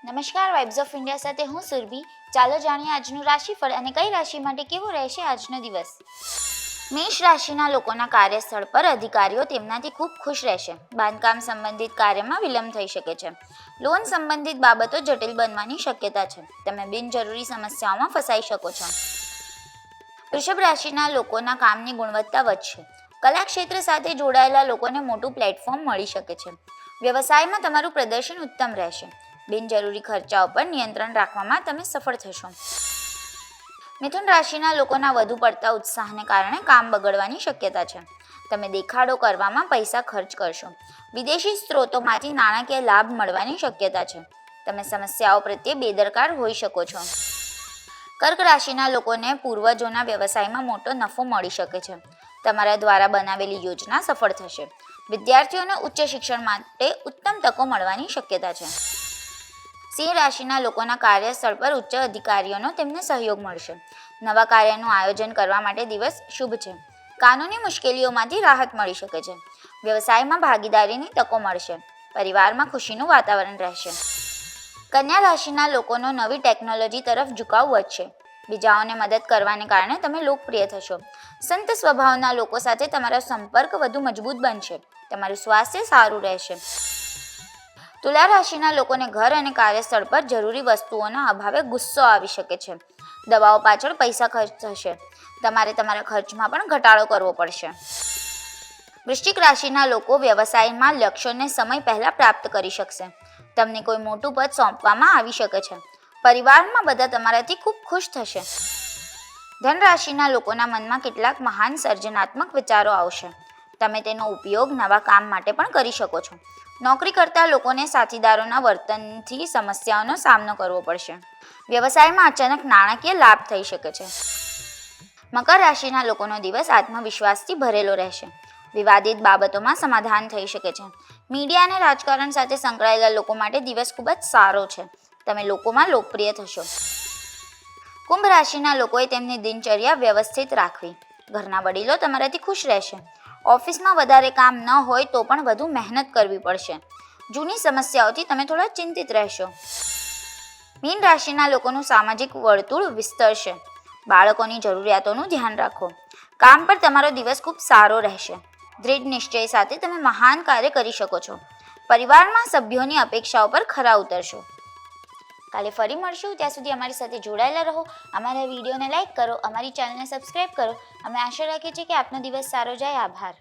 નમસ્કાર, vibes of India સાથે હું સુરભી. ચાલો જાણીએ આજનું રાશિફળ અને કઈ રાશિ માટે કેવો રહેશે આજનો દિવસ. મેષ રાશિના લોકોના કાર્યસ્થળ પર અધિકારીઓ તેમનાથી ખૂબ ખુશ રહેશે. બાંધકામ સંબંધિત કાર્યમાં વિલંબ થઈ શકે છે. લોન સંબંધિત બાબતો જટિલ બનવાની શક્યતા છે. તમે બિનજરૂરી સમસ્યાઓમાં ફસાઈ શકો છો. વૃષભ રાશિના લોકોના કામની ગુણવત્તા વધશે. કલા ક્ષેત્ર સાથે જોડાયેલા લોકોને મોટું પ્લેટફોર્મ મળી શકે છે. વ્યવસાયમાં તમારું પ્રદર્શન ઉત્તમ રહેશે. બિનજરૂરી ખર્ચાઓ પર નિયંત્રણ રાખવામાં તમે સફળ થશો. મિથુન રાશિના લોકોના વધુ પડતા ઉત્સાહને કારણે કામ બગડવાની શક્યતા છે. તમે દેખાડો કરવામાં પૈસા ખર્ચ કરશો. વિદેશી સ્ત્રોતોમાંથી નાણાકીય લાભ મળવાની શક્યતા છે. તમે સમસ્યાઓ પ્રત્યે બેદરકાર હોઈ શકો છો. કર્ક રાશિના લોકોને પૂર્વજોના વ્યવસાયમાં મોટો નફો મળી શકે છે. તમારા દ્વારા બનાવેલી યોજના સફળ થશે. વિદ્યાર્થીઓને ઉચ્ચ શિક્ષણ માટે ઉત્તમ તકો મળવાની શક્યતા છે. સિંહ રાશિના લોકોના કાર્યસ્થળ પર ઉચ્ચ અધિકારીઓનો તેમને સહયોગ મળશે. નવા કાર્યનું આયોજન કરવા માટે દિવસ શુભ છે. કાનૂની મુશ્કેલીઓમાંથી રાહત મળી શકે છે. વ્યવસાયમાં ભાગીદારીની તકો મળશે. પરિવારમાં ખુશીનું વાતાવરણ રહેશે. કન્યા રાશિના લોકોનો નવી ટેકનોલોજી તરફ ઝુકાવ વધશે. બીજાઓને મદદ કરવાને કારણે તમે લોકપ્રિય થશો. સંત સ્વભાવના લોકો સાથે તમારો સંપર્ક વધુ મજબૂત બનશે. તમારું સ્વાસ્થ્ય સારું રહેશે. તુલા રાશિના લોકોને ઘર અને કાર્યસ્થળ પર જરૂરી વસ્તુઓના અભાવે ગુસ્સો આવી શકે છે. દવાઓ પાછળ પૈસા ખર્ચ થશે. તમારે તમારા ખર્ચમાં પણ ઘટાડો કરવો પડશે. વૃશ્ચિક રાશિના લોકો વ્યવસાયમાં લક્ષ્યોને સમય પહેલાં પ્રાપ્ત કરી શકશે. તમને કોઈ મોટું પદ સોંપવામાં આવી શકે છે. પરિવારમાં બધા તમારાથી ખૂબ ખુશ થશે. ધન રાશિના લોકોના મનમાં કેટલાક મહાન સર્જનાત્મક વિચારો આવશે. તમે તેનો ઉપયોગ નવા કામ માટે પણ કરી શકો છો. નોકરી કરતા લોકોને સાથીદારોના વર્તનથી સમસ્યાઓનો સામનો કરવો પડશે. વ્યવસાયમાં અચાનક નાણાકીય લાભ થઈ શકે છે. મકર રાશિના લોકોનો દિવસ આત્મવિશ્વાસથી ભરેલો રહેશે. વિવાદિત બાબતોમાં સમાધાન થઈ શકે છે. મીડિયા અને રાજકારણ સાથે સંકળાયેલા લોકો માટે દિવસ ખૂબ જ સારો છે. તમે લોકોમાં લોકપ્રિય થશો. કુંભ રાશિના લોકોએ તેમની દિનચર્યા વ્યવસ્થિત રાખવી. ઘરના વડીલો તમારાથી ખુશ રહેશે. ઓફિસમાં વધારે કામ ન હોય તો પણ વધુ મહેનત કરવી પડશે. જૂની સમસ્યાઓથી તમે થોડા ચિંતિત રહેશો. મીન રાશિના લોકોનું સામાજિક વર્તુળ વિસ્તરશે. બાળકોની જરૂરિયાતોનું ધ્યાન રાખો. કામ પર તમારો દિવસ ખૂબ સારો રહેશે. દૃઢ નિશ્ચય સાથે તમે મહાન કાર્ય કરી શકો છો. પરિવારમાં સભ્યોની અપેક્ષાઓ પર ખરા ઉતરશો. કાલે ફરી મળશું. ત્યાં સુધી અમારી સાથે જોડાયેલા રહો. અમારા વિડીયોને લાઇક કરો, અમારી ચેનલને સબસ્ક્રાઈબ કરો. અમે આશા રાખીએ છીએ કે આપનો દિવસ સારો જાય. આભાર.